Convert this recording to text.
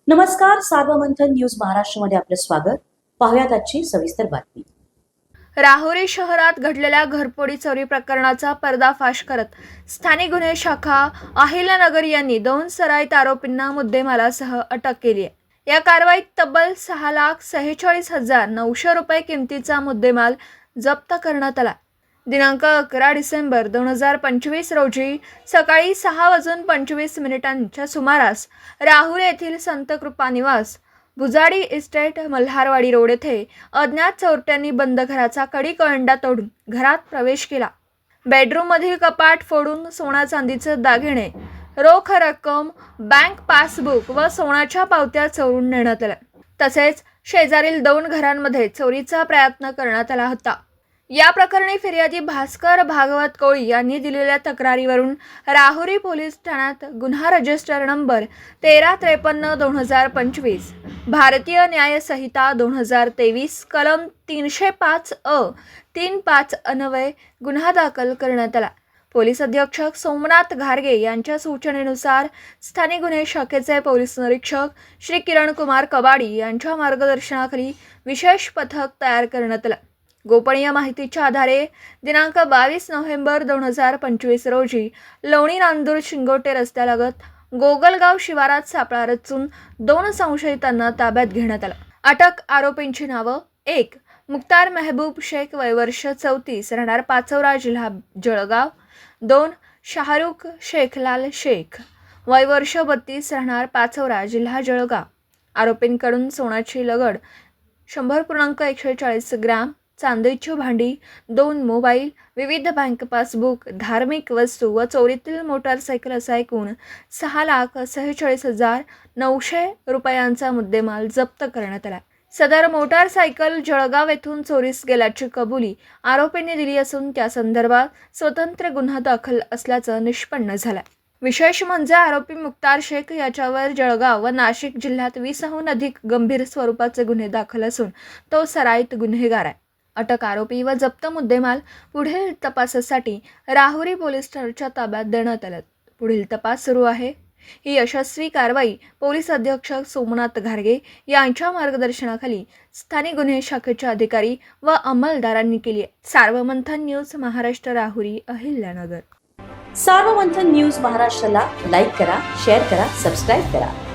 नमस्कार, सार्वमंथन न्यूज महाराष्ट्रमध्ये आपलं स्वागत. पाहुयात आजची सविस्तर बातमी. राहुरी शहरात घडलेल्या घरफोडी चोरी प्रकरणाचा पर्दाफाश करत स्थानिक गुन्हे शाखा अहिल्यानगर यांनी 2 सराईत आरोपींना मुद्देमालासह अटक केली आहे. या कारवाईत तब्बल 6,46,900 रुपये किमतीचा मुद्देमाल जप्त करण्यात आला. दिनांक 11 डिसेंबर 2025 रोजी सकाळी 6:25 सुमारास राहुरी येथील संत कृपा निवास भुजाडी इस्टेट मल्हारवाडी रोड येथे अज्ञात चोरट्यांनी बंद घराचा कडी कळंडा तोडून घरात प्रवेश केला. बेडरूममधील कपाट फोडून सोना चांदीचे दागिने, रोख रक्कम, बँक पासबुक व सोन्याच्या पावत्या चोरून नेण्यात आल्या. तसेच शेजारील 2 घरांमध्ये चोरीचा प्रयत्न करण्यात आला होता. या प्रकरणी फिर्यादी भास्कर भागवत कोळी यांनी दिलेल्या तक्रारीवरून राहुरी पोलीस ठाण्यात गुन्हा रजिस्टर नंबर 1353/2025 भारतीय न्याय संहिता 2023 कलम 305(अ)(3)(5) अन्वये गुन्हा दाखल करण्यात आला. पोलीस अधीक्षक सोमनाथ घारगे यांच्या सूचनेनुसार स्थानिक गुन्हे शाखेचे पोलीस निरीक्षक श्री किरण कुमार कबाडी यांच्या मार्गदर्शनाखाली विशेष पथक तयार करण्यात आलं. गोपनीय माहितीच्या आधारे दिनांक 22 नोव्हेंबर 2025 रोजी लोणी नांदूर शिंगोटे रस्त्यालगत गोगलगाव शिवारात सापळा रचून 2 संशयितांना ताब्यात घेण्यात आलं. अटक आरोपींची नावं: 1. मुख्तार मेहबूब शेख, वय वर्ष 34, राहणार पाचोरा, जिल्हा जळगाव. 2. शाहरुख शेखलाल शेख, वय वर्ष 32, राहणार पाचोरा, जिल्हा जळगाव. आरोपींकडून सोन्याची लगड 100.140 ग्रॅम, चांदीची भांडी, 2 मोबाईल, विविध बँक पासबुक, धार्मिक वस्तू व चोरीतील मोटारसायकल असा एकूण 6,46,900 रुपयांचा मुद्देमाल जप्त करण्यात आला. सदर मोटारसायकल जळगाव येथून चोरीस गेल्याची कबुली आरोपींनी दिली असून त्या संदर्भात स्वतंत्र गुन्हा दाखल असल्याचं निष्पन्न झालं. विशेष म्हणजे आरोपी मुख्तार शेख याच्यावर जळगाव व नाशिक जिल्ह्यात 20हून अधिक गंभीर स्वरूपाचे गुन्हे दाखल असून तो सराईत गुन्हेगार आहे. अटक आरोपी व जप्त मुद्देमाल पुढील तपासासाठी राहुरी पोलीस ठाण्याच्या ताब्यात देण्यात आले. पुढील तपास सुरू आहे. ही यशस्वी कारवाई पोलीस अधीक्षक सोमनाथ घारगे यांच्या मार्गदर्शनाखाली स्थानिक गुन्हे शाखेचे अधिकारी व अंमलदारांनी केली आहे. सार्वमंथन न्यूज महाराष्ट्र, राहुरी, अहिल्यानगर. सार्वमंथन न्यूज महाराष्ट्राला लाईक करा, शेअर करा, सबस्क्राईब करा.